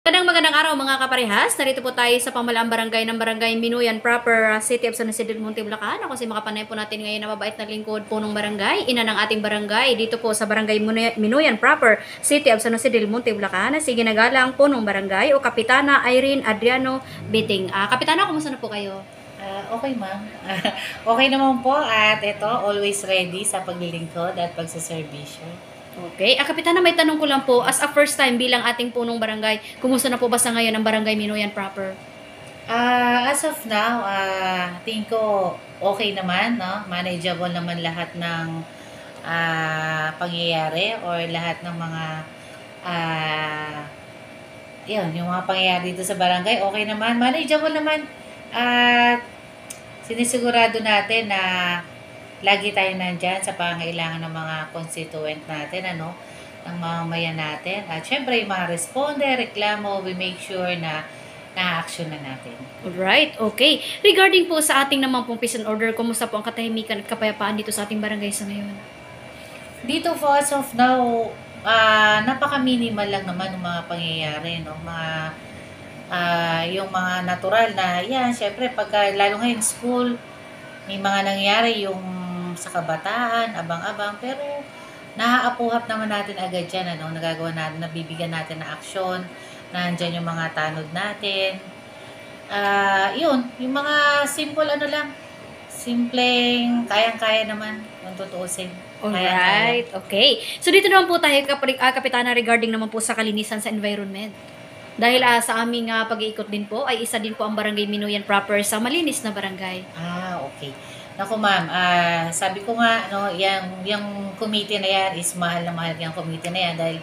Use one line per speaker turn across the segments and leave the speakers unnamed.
Magandang araw mga kaparehas. Narito po tayo sa pamalaang barangay ng Barangay Minuyan Proper, City of San Jose del Monte, Bulacan. Ako si makapanay po natin ngayon na mabait na lingkod po ng barangay, ina ng ating barangay dito po sa Barangay Minuyan Proper, City of San Jose del Monte, Bulacan. Si ginagalang po ng barangay o Kapitana Irene Adriano Biting. Kapitana, kumusta na po kayo?
Okay, ma'am. Okay naman po at ito, always ready sa paglilingkod at pagsaservisyo.
Okay. Kapitana, may tanong ko lang po, as a first time bilang ating punong barangay, kumusta na po ba sa ngayon ang Barangay Minuyan Proper?
As of now, tingin ko okay naman, no? Manageable naman lahat ng pangyayari or lahat ng mga yung mga pangyayari dito sa barangay, okay naman, manageable naman. At sinisigurado natin na lagi tayo nandyan sa pangailangan ng mga constituent natin, ng mamamayan natin. At syempre, yung mga responde, reklamo, we make sure na na-action na natin.
Alright, okay. Regarding po sa ating naman pong peace and order, kumusta po ang katahimikan at kapayapaan dito sa ating barangay sa ngayon?
Dito for as of now, napaka-minimal lang naman ng mga pangyayari, no? Yung mga natural na, syempre, lalo ngayon school, may mga nangyari yung sa kabataan, abang-abang, pero naaapuhap naman natin agad yan, nagagawa natin, nabibigyan natin na aksyon, nandyan yung mga tanod natin. Yung mga simple simpleng kayang-kaya naman, kung tutuusin.
Alright, okay. So dito naman po tayo, Kapitana, regarding naman po sa kalinisan sa environment. Dahil sa aming pag-iikot din po, ay isa din po ang Barangay Minuyan Proper sa malinis na barangay.
Okay. Naku ma'am, sabi ko nga, yung committee na yan is mahal na mahal yung committee na yan dahil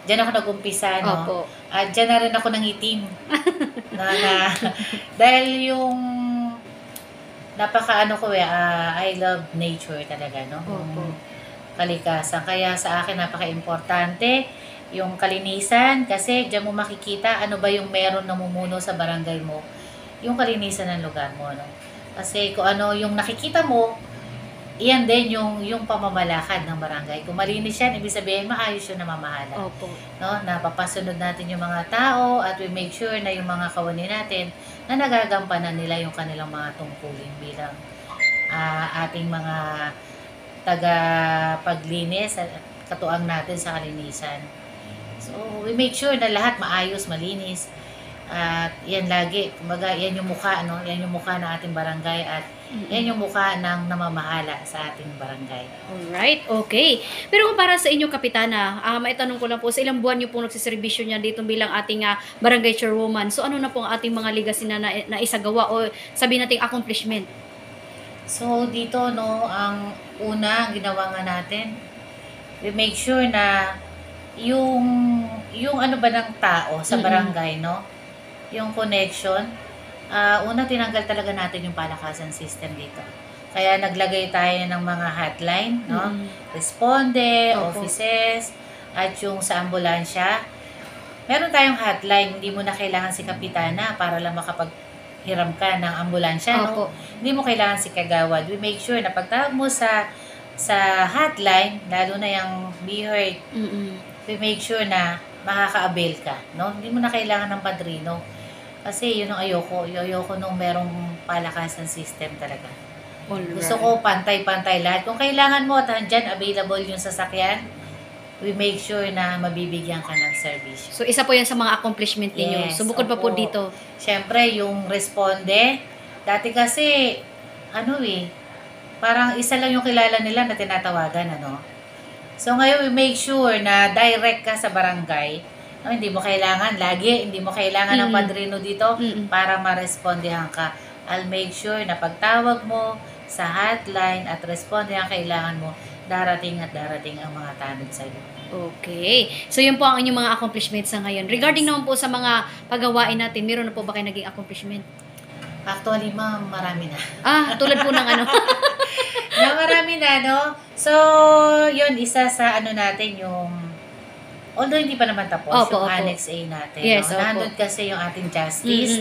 dyan ako nag-umpisa,
Opo.
At dyan na rin ako nangitim. Dahil yung I love nature talaga,
Opo.
Kalikasan. Kaya sa akin napaka-importante yung kalinisan kasi dyan mo makikita ano ba yung meron namumuno sa barangay mo. Yung kalinisan ng lugar mo, Kasi kung ano yung nakikita mo, iyan din yung pamamalakad ng barangay. Kung malinis yan, ibig sabihin maayos yung namamahala.
Opo.
Napapasunod natin yung mga tao at we make sure na yung mga kawani natin na nagagampanan nila yung kanilang mga tungkulin bilang ating mga taga-paglinis at katuang natin sa kalinisan. So, we make sure na lahat maayos, malinis. At yan lagi, kumbaga yan yung mukha, Yan yung mukha ng ating barangay at yan yung mukha ng namamahala sa ating barangay.
Alright, okay. Pero kung para sa inyo, Kapitana, maitanong ko lang po, sa ilang buwan niyo po nagsiservisyo niya dito bilang ating barangay chairwoman. So ano na po ang ating mga legacy na isagawa o sabihin nating accomplishment?
So dito, ang una ginawa nga natin, we make sure na yung ano ba ng tao sa barangay, yung connection, una tinanggal talaga natin yung palakasan system dito. Kaya naglagay tayo ng mga hotline, responde, offices, at yung sa ambulansya. Meron tayong hotline, hindi mo na kailangan si Kapitana para lang makapaghiram ka ng ambulansya, Hindi mo kailangan si Kagawad. We make sure na pagtawag mo sa hotline, lalo na yung Be Heard, we make sure na makaka-avail ka, Hindi mo na kailangan ng padrino. Kasi yun ang ayoko. Ayoko nung merong palakasan system talaga.
Alright.
Gusto ko pantay-pantay lahat. Kung kailangan mo at andyan available yung sasakyan, we make sure na mabibigyan ka ng service.
So isa po yan sa mga accomplishment ninyo. So bukod pa po dito.
Siyempre, yung responde, dati kasi, parang isa lang yung kilala nila na tinatawagan, So ngayon, we make sure na direct ka sa barangay. Hindi mo kailangan hindi mo kailangan ng padrino dito para ma-respondihan ka. I'll make sure na pagtawag mo sa hotline at responde ang kailangan mo, darating ang mga tanod sa iyo.
Okay. So yun po ang inyong mga accomplishments sa ngayon. Regarding naman po sa mga paggawain natin, meron na po ba kayo naging accomplishment?
Actually, ma'am, marami na.
Tulad po ng
Marami na, So, yun, isa sa natin yung although hindi pa naman tapos yung Annex A natin.
Yes,
Nandun kasi yung ating justice,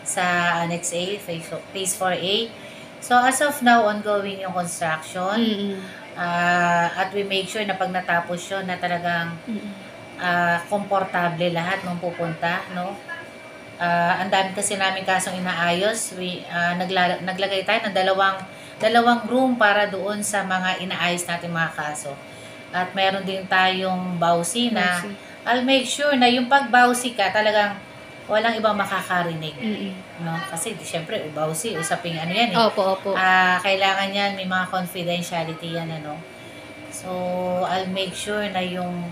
sa Annex A, Phase 4A. So, as of now, ongoing yung construction. At we make sure na pag natapos yun, na talagang komportable lahat nung pupunta, no? Ang dami kasi namin kasong inaayos. Naglagay tayo ng dalawang room para doon sa mga inaayos natin mga kaso. At meron din tayong bawsi na
Bawsi.
I'll make sure na yung pagbawsi ka talagang walang ibang makakarinig. No? Kasi syempre, bawsi, usaping ano yan eh.
Opo, opo.
Kailangan yan, may mga confidentiality yan, ano. So, I'll make sure na yung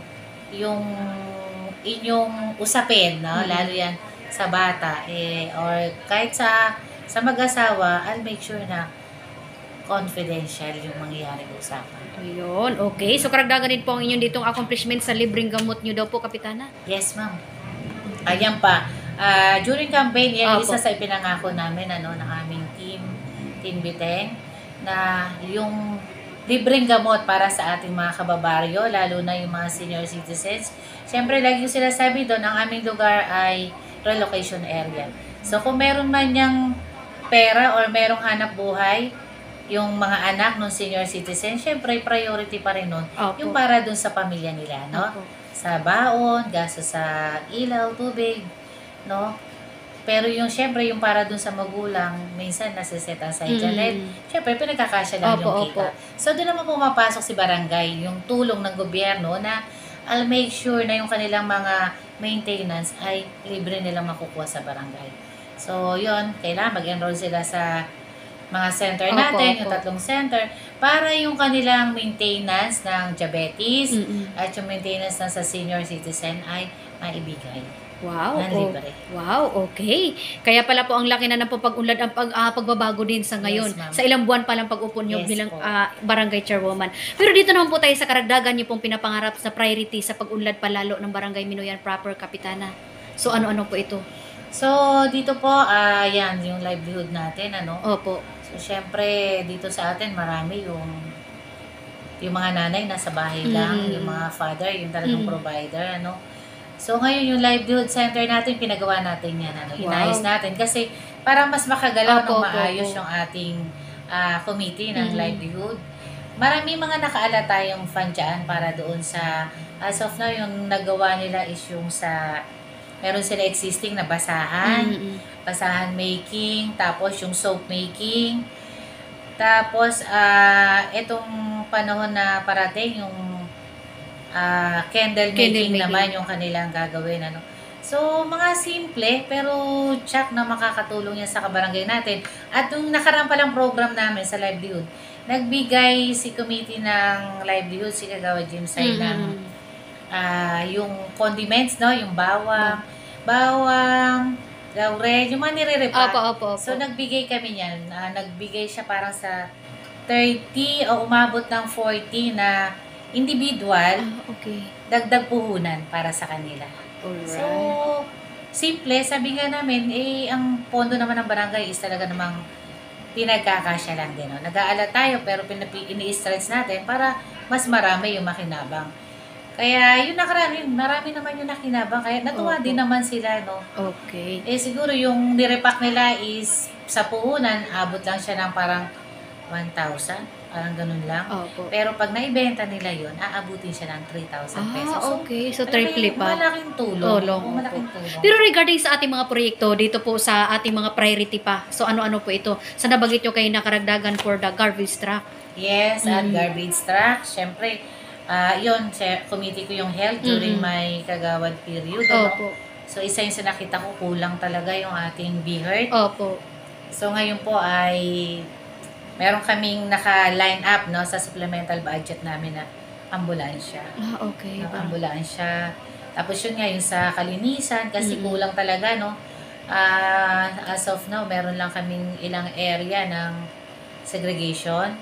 inyong usapin, no? Lalo yan sa bata, or kahit sa mag-asawa, I'll make sure na confidential yung mangyayaring usapan.
Ayun, okay. So, karagdagan din po ang inyong ditong accomplishment sa libreng gamot nyo daw po, Kapitana.
Yes, ma'am. Ayan pa. During campaign, yan
Opo.
isa sa ipinangako namin ng aming Team Biteng, na yung libreng gamot para sa ating mga kababaryo, lalo na yung mga senior citizens. Siyempre, lagi yung sila sabi doon, ang aming lugar ay relocation area. So, kung meron man niyang pera or merong hanap buhay, yung mga anak ng senior citizen, syempre, priority pa rin nun.
Opo.
Yung para dun sa pamilya nila, no?
Opo.
Sa baon, gasto sa ilaw, tubig, no? Pero yung syempre yung para dun sa magulang, minsan nasa-set aside dyan. Dahil syempre pinagkakasya lang
Opo,
yung kita.
opo.
So doon naman pumapasok si barangay, yung tulong ng gobyerno na I'll make sure na yung kanilang mga maintenance ay libre nilang makukuha sa barangay. So yun, kailangan mag-enroll sila sa mga center
Opo,
natin,
opo.
yung 3 center, para yung kanilang maintenance ng diabetes at yung maintenance ng sa senior citizen ay maibigay.
Wow.
Libre.
Wow, okay. Kaya pala po ang laki na ng pag-unlad ang pagbabago din sa ngayon.
Yes, ma'am.
Sa ilang buwan pa lang pag-upo nyo
Yes,
bilang
po.
barangay chairwoman. Pero dito naman po tayo sa karagdagan nyo pong pinapangarap sa priority sa pag-unlad palalo ng barangay Minoyan proper, Kapitana. So ano-ano po ito?
So, dito po, yan, yung livelihood natin, ano.
Opo.
So, syempre, dito sa atin, marami yung mga nanay nasa bahay lang, yung mga father, yung talagang provider, ano. So, ngayon, yung livelihood center natin, pinagawa natin yan, ano. Inayos natin. Kasi, para mas makagalaw
Opo,
ng maayos
opo.
yung ating committee ng livelihood. Marami mga nakaala tayong fund dyan para doon sa, as of now, yung nagawa nila is yung sa, meron sila existing na basahan, basahan making, tapos yung soap making, tapos itong panahon na parating yung candle making
making.
naman yung kanilang gagawin, ano. So, mga simple, pero tsak na makakatulong yan sa kabarangay natin. At yung nakarang palang program namin sa livelihood, nagbigay si committee ng livelihood, si Kagawa Jim Say ng yung condiments, no? Yung bawang, laurel, yung mga nire-repack.
Opo.
So, nagbigay kami yan. Nagbigay siya parang sa 30 o umabot ng 40 na individual,
Okay.
dagdag puhunan para sa kanila.
Alright.
So, simple, sabi nga namin, ang pondo naman ng barangay is talaga namang pinagkakasya lang din. No? Nag-aalat tayo pero ini-stretch natin para mas marami yung makinabang. Kaya yung nakarami, marami naman yung nakinabang. Kaya natuwa din naman sila, no?
Okay.
Siguro yung nirepack nila is sa puhunan, abot lang siya ng parang 1,000. Parang ganun lang.
Opo.
Pero pag naibenta nila yun, aabutin siya ng 3,000 pesos. So,
Okay. So, triple pa.
malaking tulong.
Tulong,
Oo, malaking tulong.
Pero regarding sa ating mga proyekto, dito po sa ating mga priority pa. So, ano-ano po ito? Sa nabanggit nyo kayo na karagdagan for the garbage truck.
Yes, at garbage truck. Siyempre, yun, committee ko yung health during my kagawad period. Ano?
Opo.
So, isa yung sa nakita ko, kulang talaga yung ating BHERT.
Opo.
So, ngayon po ay meron kaming naka-line up, no, sa supplemental budget namin na ambulansya.
Okay.
Ambulansya. Tapos yun nga, yung sa kalinisan, kasi kulang talaga, no. As of now, meron lang kaming ilang area ng segregation.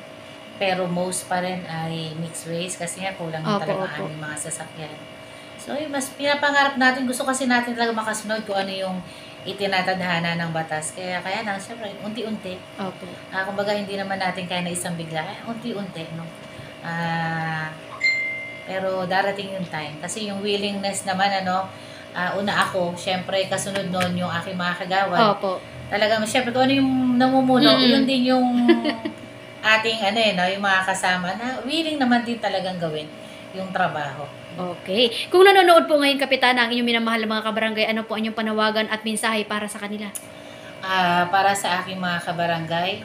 Pero most pa rin ay mixed waste kasi nga kulang na talaga ang aming mga sasakyan. So, yung mas pinapangarap natin, gusto kasi natin talaga makasunod kung ano yung itinatadhana ng batas. Kaya na, syempre, unti-unti.
Opo.
Kumbaga, hindi naman natin kaya na isang bigla. Unti-unti, no? Pero darating yung time. Kasi yung willingness naman, ano, una ako, syempre, kasunod nun yung aking mga kagawad.
Opo.
Talagang, syempre, kung ano yung namumuno, yun din yung ating, no, yung mga kasama na willing naman din talagang gawin yung trabaho.
Okay. Kung nanonood po ngayon, Kapitana, ang inyong minamahal na mga kabarangay, ano po ang inyong panawagan at mensahe para sa kanila?
Para sa aking mga kabarangay,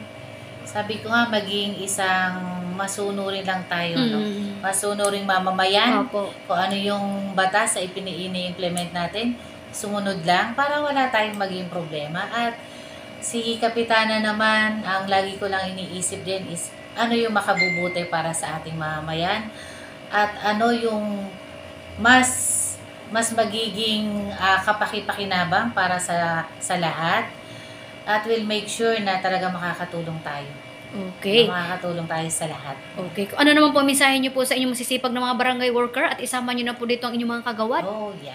sabi ko nga, maging isang masunurin lang tayo, no? Masunuring mamamayan,
Opo.
kung ano yung batas sa ini-implement natin, sumunod lang para wala tayong maging problema. At si Kapitana naman, ang lagi ko lang iniisip din is ano yung makabubuti para sa ating mamamayan at ano yung mas magiging kapaki-pakinabang para sa lahat at will make sure na talaga makakatulong tayo.
Okay.
Na makakatulong tayo sa lahat.
Okay. Ano naman po ang mensahe niyo po sa inyong masisipag na mga barangay worker at isama niyo na po dito ang inyong mga kagawad?
Oh, yeah.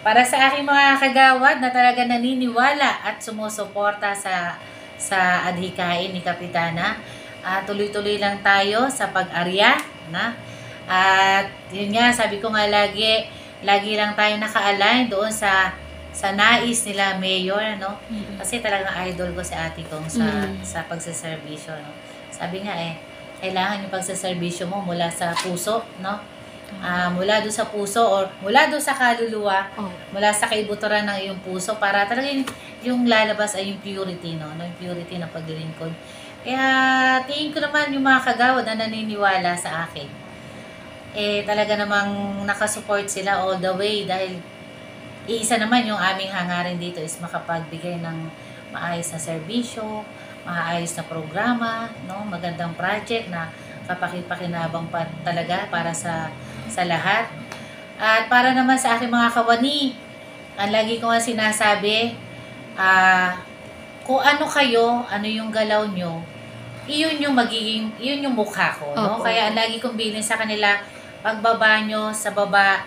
Para sa aking mga kagawad na talaga naniniwala at sumusuporta sa adhikain ni Kapitana, tuloy-tuloy lang tayo sa pag-arya, na. At yun nga, sabi ko nga lagi lang tayo naka-align doon sa nais nila mayor, no? Kasi talagang idol ko si Ate Kong sa pagseserbisyo, no? Sabi nga kailangan yung pagseserbisyo mo mula sa puso, no? Mula doon sa puso or mula doon sa kaluluwa, mula sa kaibuturan ng iyong puso para talaga yung lalabas ay yung purity, no? Yung purity ng paglilingkod. Kaya tingin ko naman yung mga kagawad na naniniwala sa akin, talaga namang nakasupport sila all the way dahil iisa naman yung aming hangarin dito is makapagbigay ng maayos na serbisyo, maayos na programa, no? Magandang project na kapaki-pakinabang pa talaga para sa lahat. At para naman sa aking mga kawani, ang lagi ko nga sinasabi, kung ano kayo, ano yung galaw nyo, iyon yung mukha ko, no?
Opo.
Kaya ang lagi kong bilin sa kanila, pagbaba nyo sa baba,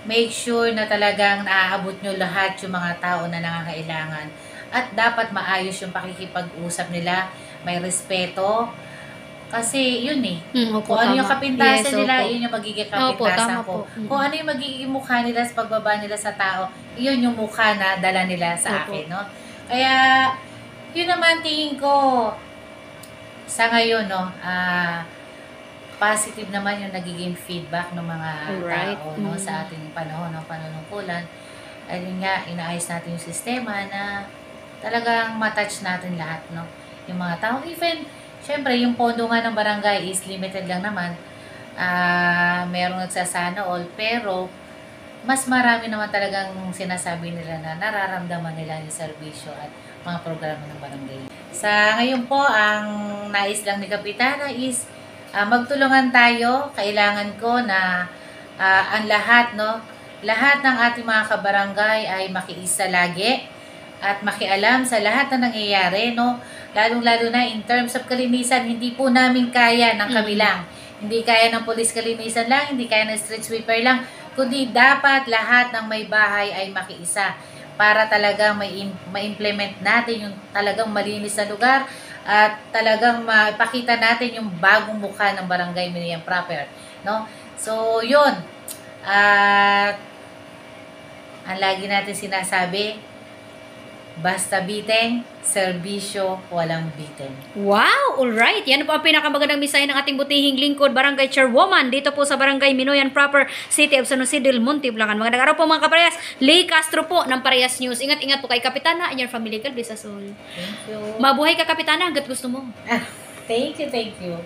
make sure na talagang naaabot nyo lahat yung mga tao na nangangailangan. At dapat maayos yung pakikipag-usap nila, may respeto. Kasi yun
Opo,
kung ano
tama.
yung kapintasan
Yes,
nila,
opo.
yun yung magiging
Opo,
kapintasan
tama
ko.
po.
Kung ano yung magiging mukha nila sa pagbaba nila sa tao, yun yung mukha na dala nila sa
Opo.
akin, no? Kaya, yun naman tingin ko, sa ngayon, no, positive naman yung nagiging feedback ng mga
Alright.
tao, no, sa ating panahon ng panunungkulan. Ayun nga, inaayos natin yung sistema na talagang matouch natin lahat, no? Yung mga tao, even, syempre, yung pondo nga ng barangay is limited lang naman. Merong nagsasana all, pero mas marami naman talagang sinasabi nila na nararamdaman nila yung serbisyo at mga programa ng barangay. Sa ngayon po, ang nais lang ni Kapitana is magtulungan tayo. Kailangan ko na ang lahat, no, lahat ng ating mga kabarangay ay makiisa lagi at makialam sa lahat na nangyayari, no? Lalong-lalo na in terms of kalinisan, hindi po namin kaya ng kami lang. Hindi kaya ng police kalinisan lang, hindi kaya ng street sweeper lang, kundi dapat lahat ng may bahay ay makiisa para talagang ma-implement natin yung talagang malinis na lugar at talagang maipakita natin yung bagong mukha ng Barangay Minuyan proper, no? So, yun. At ang lagi natin sinasabi, basta biteng, serbisyo, walang bitin.
Wow! Alright! Yan po ang pinakamagandang mensahe ng ating butihing lingkod, Barangay Chairwoman, dito po sa Barangay Minuyan Proper, City of San Jose del Monte, Bulacan. Magandang araw po mga kaparehas. Lay Castro po ng Parehas News. Ingat-ingat po kay Kapitana and your family. God bless us all.
Thank you.
Mabuhay ka, Kapitana, hanggat gusto mo.
Thank you.